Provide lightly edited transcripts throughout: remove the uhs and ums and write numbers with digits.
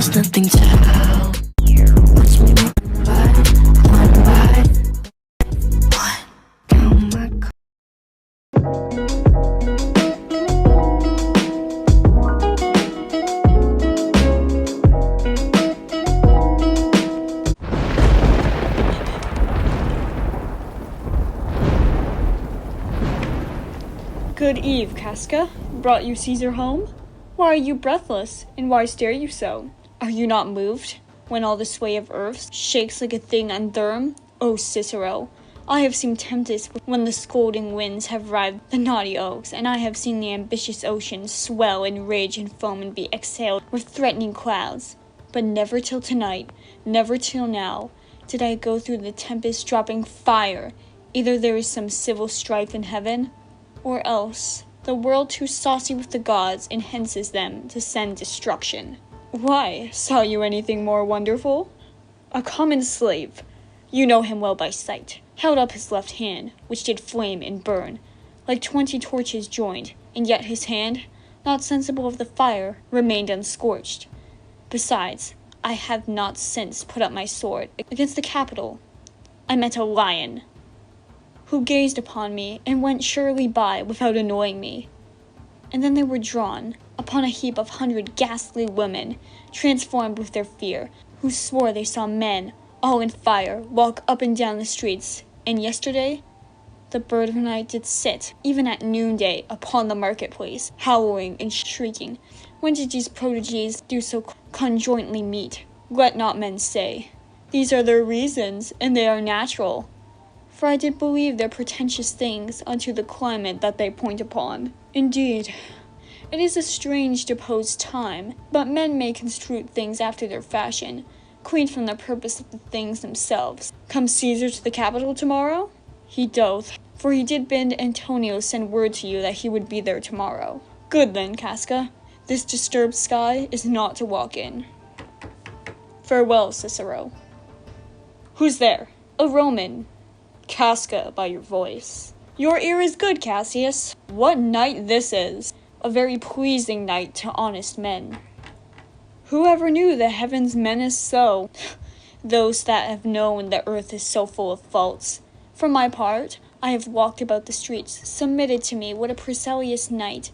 There's nothing to help. Watch me one by one. Count my cards. Good eve, Casca. Brought you Caesar home? Why are you breathless, and why stare you so? Are you not moved, when all the sway of earth shakes like a thing untherm? O Cicero, I have seen tempest when the scolding winds have rived the naughty oaks, and I have seen the ambitious ocean swell in rage and foam and be exhaled with threatening clouds. But never till tonight, never till now, did I go through the tempest dropping fire. Either there is some civil strife in heaven, or else the world too saucy with the gods enhances them to send destruction. Why, saw you anything more wonderful? A common slave, you know him well by sight, held up his left hand, which did flame and burn, like 20 torches joined, and yet his hand, not sensible of the fire, remained unscorched. Besides, I have not since put up my sword against the Capitol. I met a lion, who gazed upon me and went surely by without annoying me. And then they were drawn upon a heap of 100 ghastly women, transformed with their fear, who swore they saw men, all in fire, walk up and down the streets. And yesterday, the bird of night did sit, even at noonday, upon the marketplace, howling and shrieking. When did these prodigies do so conjointly meet? Let not men say, these are their reasons, and they are natural. For I did believe their pretentious things unto the climate that they point upon. Indeed, it is a strange deposed time, but men may construe things after their fashion, clean from the purpose of the things themselves. Comes Caesar to the Capitol tomorrow? He doth, for he did bid Antonio send word to you that he would be there tomorrow. Good then, Casca. This disturbed sky is not to walk in. Farewell, Cicero. Who's there? A Roman. Casca, by your voice. Your ear is good, Cassius. What night this is! A very pleasing night to honest men. Whoever knew the heavens menace so? Those that have known the earth is so full of faults. For my part, I have walked about the streets, submitted to me what a Priscillius night,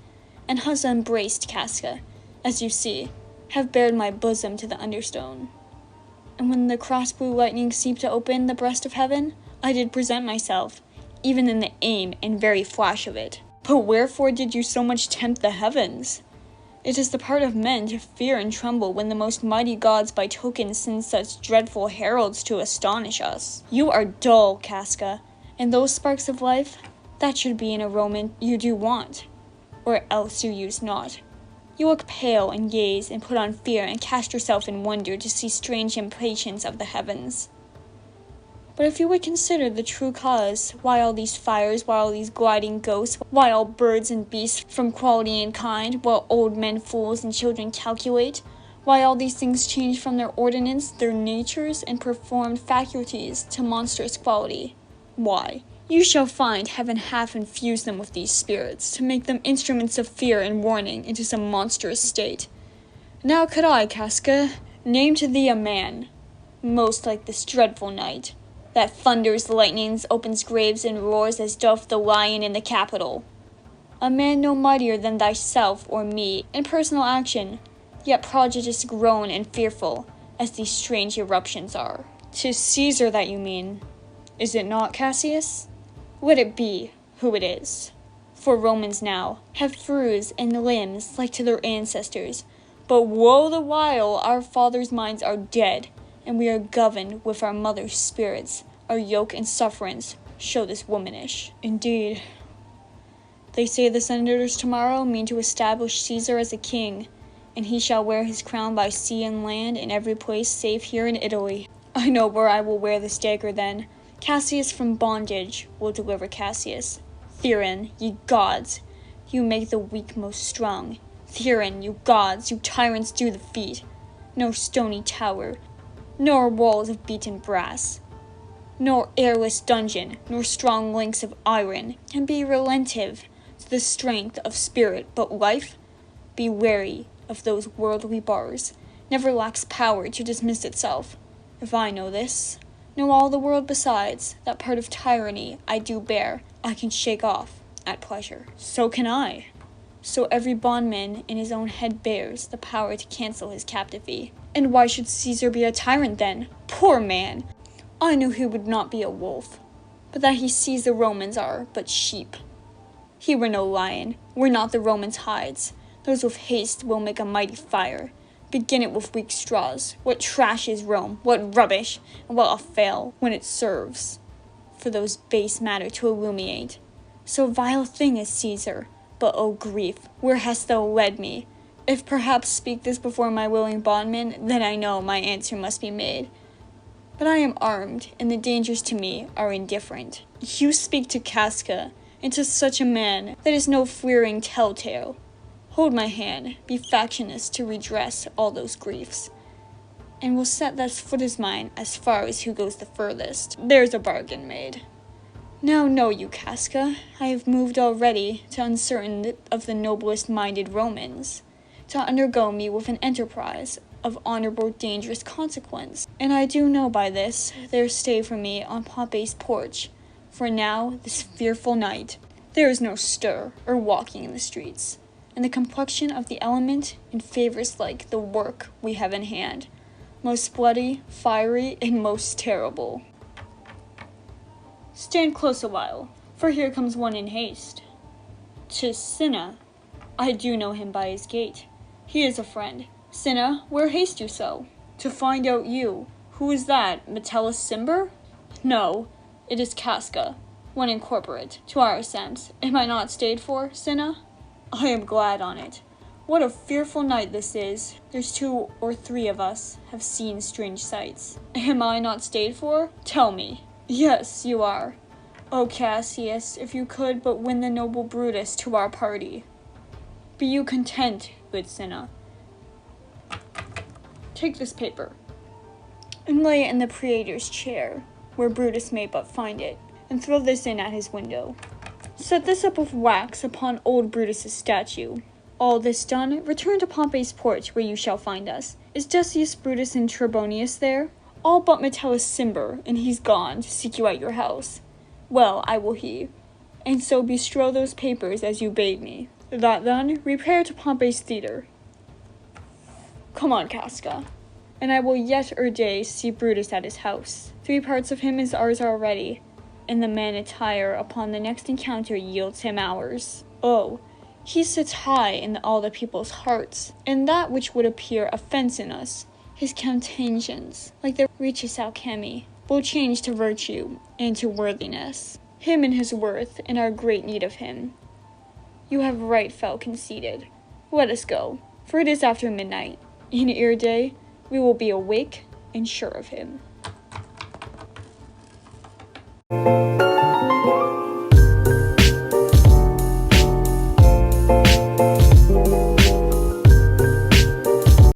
and has embraced Casca, as you see, have bared my bosom to the understone. And when the cross-blue lightning seemed to open the breast of heaven, I did present myself, even in the aim and very flash of it. But wherefore did you so much tempt the heavens? It is the part of men to fear and tremble when the most mighty gods by token send such dreadful heralds to astonish us. You are dull, Casca, and those sparks of life, that should be in a Roman you do want, or else you use not. You look pale and gaze and put on fear and cast yourself in wonder to see strange impatience of the heavens. But if you would consider the true cause, why all these fires, why all these gliding ghosts, why all birds and beasts from quality and kind, while old men fools and children calculate, why all these things change from their ordinance, their natures, and performed faculties to monstrous quality, why, you shall find heaven half infused them with these spirits, to make them instruments of fear and warning into some monstrous state. Now could I, Casca, name to thee a man, most like this dreadful night, that thunders lightnings, opens graves, and roars as doth the lion in the Capitol. A man no mightier than thyself or me in personal action, yet prodigious grown and fearful, as these strange eruptions are. 'Tis Caesar that you mean, is it not, Cassius? Let it be who it is. For Romans now have thews and limbs like to their ancestors, but woe the while our fathers' minds are dead, and we are governed with our mother's spirits. Our yoke and sufferance show this womanish. Indeed. They say the senators tomorrow mean to establish Caesar as a king, and he shall wear his crown by sea and land in every place save here in Italy. I know where I will wear this dagger then. Cassius from bondage will deliver Cassius. Theron, ye gods, you make the weak most strong. Theron, you gods, you tyrants do the feat. No stony tower, nor walls of beaten brass, nor airless dungeon, nor strong links of iron can be relative to the strength of spirit, but life, be wary of those worldly bars, never lacks power to dismiss itself. If I know this, know all the world besides, that part of tyranny I do bear, I can shake off at pleasure. So can I. So every bondman in his own head bears the power to cancel his captive fee. And why should Caesar be a tyrant then? Poor man! I knew he would not be a wolf, but that he sees the Romans are but sheep. He were no lion, were not the Romans' hides. Those with haste will make a mighty fire. Begin it with weak straws. What trash is Rome, what rubbish, and what a fail, when it serves for those base matter to illuminate. So vile thing is Caesar, but oh grief, where hast thou led me? If perhaps speak this before my willing bondman, then I know my answer must be made. But I am armed, and the dangers to me are indifferent. You speak to Casca, and to such a man that is no fleering telltale. Hold my hand, be factionless to redress all those griefs, and will set that foot is mine as far as who goes the furthest. There's a bargain made. Now know you, Casca, I have moved already to uncertain of the noblest minded Romans, to undergo me with an enterprise of honorable dangerous consequence. And I do know by this there stay for me on Pompey's porch, for now, this fearful night, there is no stir or walking in the streets, and the complexion of the element in favors like the work we have in hand, most bloody, fiery, and most terrible. Stand close a while, for here comes one in haste. 'Tis Cinna. I do know him by his gait. He is a friend. Cinna, where haste you so? To find out you. Who is that, Metellus Cimber? No, it is Casca, one incorporate, to our sense. Am I not stayed for, Cinna? I am glad on it. What a fearful night this is. There's 2 or 3 of us have seen strange sights. Am I not stayed for? Tell me. Yes, you are. O Cassius, if you could but win the noble Brutus to our party. Be you content, good Cinna. Take this paper, and lay it in the praetor's chair, where Brutus may but find it, and throw this in at his window. Set this up with wax upon old Brutus's statue. All this done, return to Pompey's porch, where you shall find us. Is Decius Brutus and Trebonius there? All but Metellus Cimber, and he's gone to seek you at your house. Well, I will he, and so bestrow those papers as you bade me. That done, repair to Pompey's theatre. Come on, Casca, and I will yet or day see Brutus at his house. 3 parts of him is ours already, and the man attire upon the next encounter yields him ours. Oh, he sits high in all the people's hearts, and that which would appear offense in us, his contagions, like the richest alchemy, will change to virtue and to worthiness. Him and his worth, and our great need of him. You have right fell conceited. Let us go, for it is after midnight. In ere day, we will be awake and sure of him.